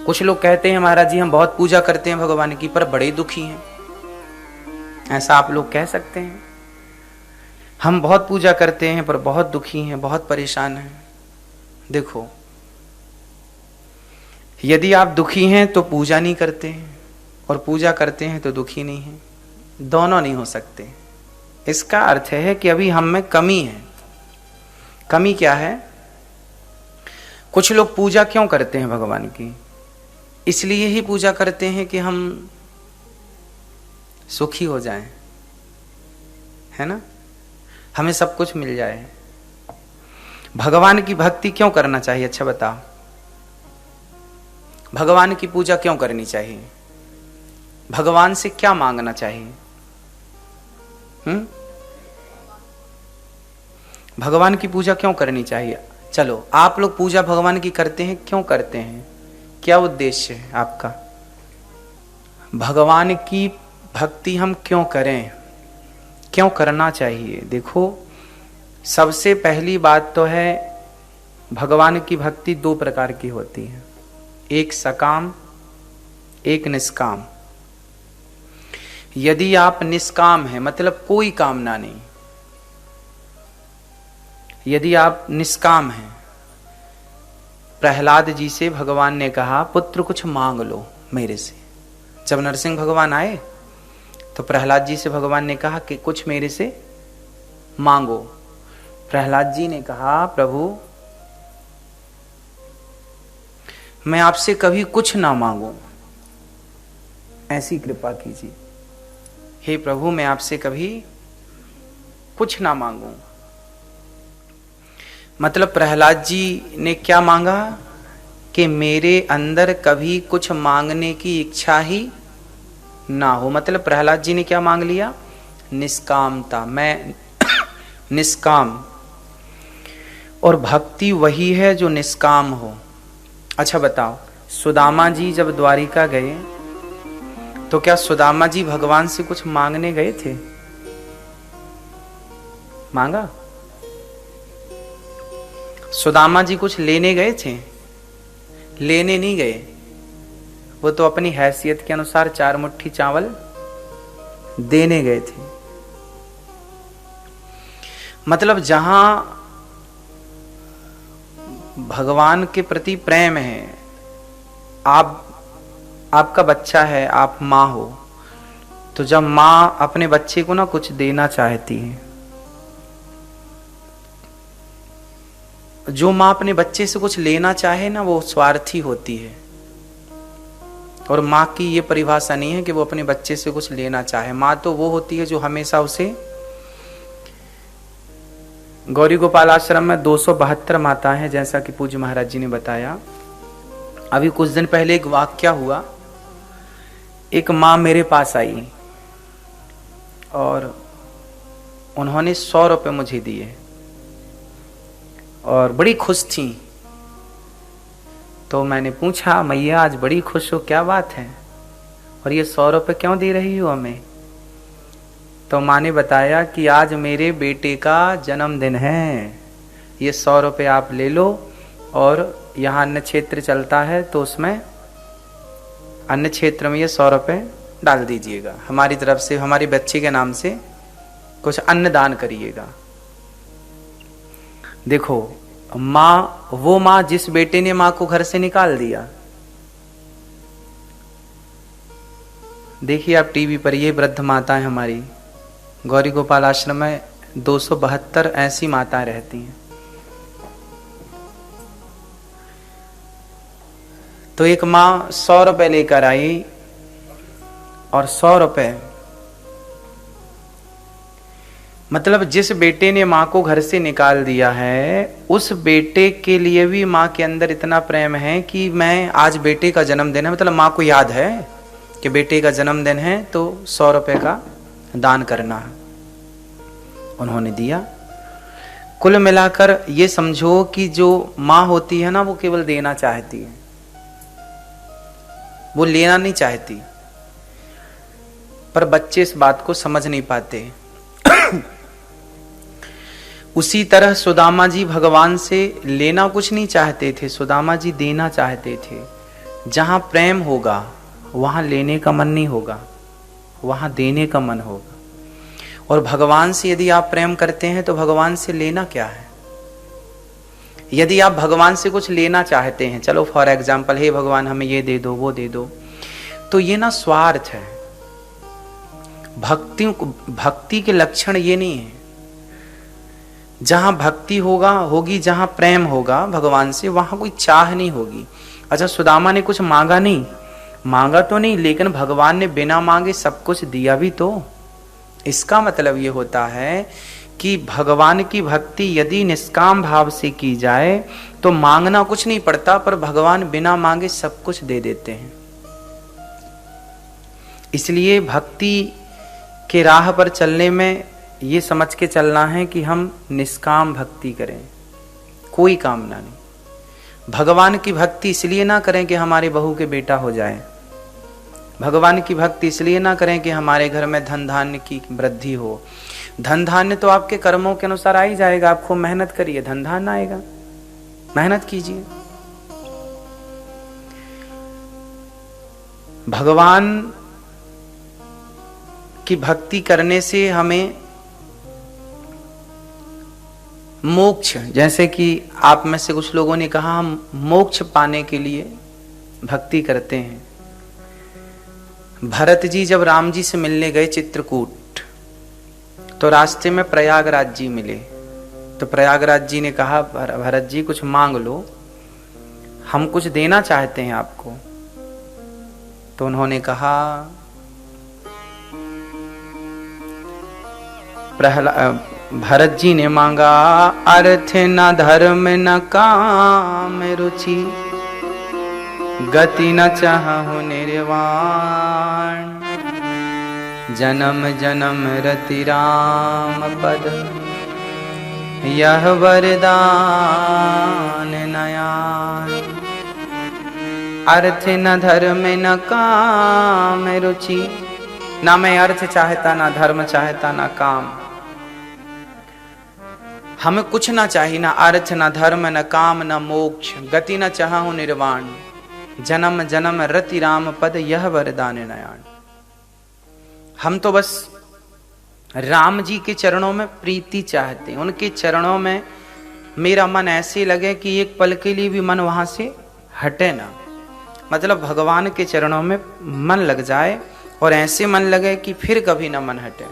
कुछ लोग कहते हैं महाराज जी हम बहुत पूजा करते हैं भगवान की पर बड़े दुखी हैं। ऐसा आप लोग कह सकते हैं? हम बहुत पूजा करते हैं पर बहुत दुखी हैं, बहुत परेशान हैं। देखो, यदि आप दुखी हैं तो पूजा नहीं करते हैं, और पूजा करते हैं तो दुखी नहीं हैं। दोनों नहीं हो सकते। इसका अर्थ है कि अभी हम में कमी है। कमी क्या है? कुछ लोग पूजा क्यों करते हैं भगवान की? इसलिए ही पूजा करते हैं कि हम सुखी हो जाएं, है ना, हमें सब कुछ मिल जाए। भगवान की भक्ति क्यों करना चाहिए? अच्छा बताओ, भगवान की पूजा क्यों करनी चाहिए? भगवान से क्या मांगना चाहिए? भगवान की पूजा क्यों करनी चाहिए? चलो, आप लोग पूजा भगवान की करते हैं, क्यों करते हैं? क्या उद्देश्य है आपका? भगवान की भक्ति हम क्यों करें, क्यों करना चाहिए? देखो, सबसे पहली बात तो है भगवान की भक्ति दो प्रकार की होती है, एक सकाम, एक निष्काम। यदि आप निष्काम हैं, मतलब कोई कामना नहीं, यदि आप निष्काम हैं, प्रहलाद जी से भगवान ने कहा पुत्र कुछ मांग लो मेरे से। जब नरसिंह भगवान आए तो प्रहलाद जी से भगवान ने कहा कि कुछ मेरे से मांगो। प्रहलाद जी ने कहा प्रभु मैं आपसे कभी कुछ ना मांगू, ऐसी कृपा कीजिए। हे प्रभु मैं आपसे कभी कुछ ना मांगू। मतलब प्रहलाद जी ने क्या मांगा कि मेरे अंदर कभी कुछ मांगने की इच्छा ही ना हो। मतलब प्रहलाद जी ने क्या मांग लिया? निष्कामता। मैं निष्काम, और भक्ति वही है जो निष्काम हो। अच्छा बताओ, सुदामा जी जब द्वारिका गए तो क्या सुदामा जी भगवान से कुछ मांगने गए थे? मांगा? सुदामा जी कुछ लेने गए थे? लेने नहीं गए, वो तो अपनी हैसियत के अनुसार 4 मुट्ठी चावल देने गए थे। मतलब जहां भगवान के प्रति प्रेम है, आपका बच्चा है, आप माँ हो, तो जब माँ अपने बच्चे को ना कुछ देना चाहती है, जो माँ अपने बच्चे से कुछ लेना चाहे ना, वो स्वार्थी होती है। और माँ की ये परिभाषा नहीं है कि वो अपने बच्चे से कुछ लेना चाहे। माँ तो वो होती है जो हमेशा उसे, गौरी गोपाल आश्रम में 272 माताएं हैं, जैसा कि पूज्य महाराज जी ने बताया। अभी कुछ दिन पहले एक वाक्या हुआ, एक माँ मेरे पास आई और उन्होंने 100 रुपये मुझे दिए और बड़ी खुश थी। तो मैंने पूछा, मैया आज बड़ी खुश हो, क्या बात है, और ये 100 रुपये क्यों दे रही हो हमें? तो माँ ने बताया कि आज मेरे बेटे का जन्मदिन है, ये 100 रुपये आप ले लो, और यहाँ अन्न क्षेत्र चलता है तो उसमें अन्न क्षेत्र में ये 100 रुपये डाल दीजिएगा, हमारी तरफ से, हमारे बच्चे के नाम से कुछ अन्न दान करिएगा। देखो, माँ, वो माँ जिस बेटे ने माँ को घर से निकाल दिया। देखिए आप टीवी पर, ये वृद्ध माताएं हमारी गौरी गोपाल आश्रम में 272 ऐसी माताएं रहती हैं। तो एक माँ 100 रुपये लेकर आई, और 100 रुपये, मतलब जिस बेटे ने माँ को घर से निकाल दिया है, उस बेटे के लिए भी माँ के अंदर इतना प्रेम है कि मैं, आज बेटे का जन्मदिन है, मतलब माँ को याद है कि बेटे का जन्मदिन है, तो 100 रुपये का दान करना है। उन्होंने दिया। कुल मिलाकर ये समझो कि जो माँ होती है ना, वो केवल देना चाहती है, वो लेना नहीं चाहती। पर बच्चे इस बात को समझ नहीं पाते। उसी तरह सुदामा जी भगवान से लेना कुछ नहीं चाहते थे, सुदामा जी देना चाहते थे। जहां प्रेम होगा वहां लेने का मन नहीं होगा, वहां देने का मन होगा। और भगवान से यदि आप प्रेम करते हैं तो भगवान से लेना क्या है? यदि आप भगवान से कुछ लेना चाहते हैं, चलो फॉर एग्जाम्पल, हे भगवान हमें ये दे दो वो दे दो, तो ये ना स्वार्थ है। भक्ति के लक्षण ये नहीं है। जहां भक्ति होगी, जहां प्रेम होगा भगवान से, वहां कोई चाह नहीं होगी। अच्छा, सुदामा ने कुछ मांगा तो नहीं, लेकिन भगवान ने बिना मांगे सब कुछ दिया भी तो। इसका मतलब ये होता है कि भगवान की भक्ति यदि निष्काम भाव से की जाए तो मांगना कुछ नहीं पड़ता, पर भगवान बिना मांगे सब कुछ दे देते हैं। इसलिए भक्ति के राह पर चलने में ये समझ के चलना है कि हम निष्काम भक्ति करें, कोई कामना नहीं। भगवान की भक्ति इसलिए ना करें कि हमारे बहू के बेटा हो जाए, भगवान की भक्ति इसलिए ना करें कि हमारे घर में धन धान्य की वृद्धि हो। धन धान्य तो आपके कर्मों के अनुसार आ ही जाएगा, आपको मेहनत करिए धन धान्य आएगा, मेहनत कीजिए। भगवान की भक्ति करने से हमें मोक्ष, जैसे कि आप में से कुछ लोगों ने कहा हम मोक्ष पाने के लिए भक्ति करते हैं। भरत जी जब राम जी से मिलने गए चित्रकूट, तो रास्ते में प्रयागराज जी मिले। तो प्रयागराज जी ने कहा भरत जी कुछ मांग लो, हम कुछ देना चाहते हैं आपको। तो उन्होंने कहा, भरत जी ने मांगा, अर्थ न धर्म न काम रुचि, गति न चाहु निर्वाण, जन्म जन्म रति राम पद, यह वरदान नयान। अर्थ न धर्म न काम रुचि, ना मैं अर्थ चाहता, ना धर्म चाहता, ना काम। हमें कुछ ना चाहिए, ना अर्थ ना धर्म न काम न मोक्ष, गति न चाहूं निर्वाण, जन्म जन्म रति राम पद, यह वरदान नयान। हम तो बस राम जी के चरणों में प्रीति चाहते हैं, उनके चरणों में मेरा मन ऐसे लगे कि एक पल के लिए भी मन वहां से हटे ना। मतलब भगवान के चरणों में मन लग जाए और ऐसे मन लगे कि फिर कभी ना मन हटे।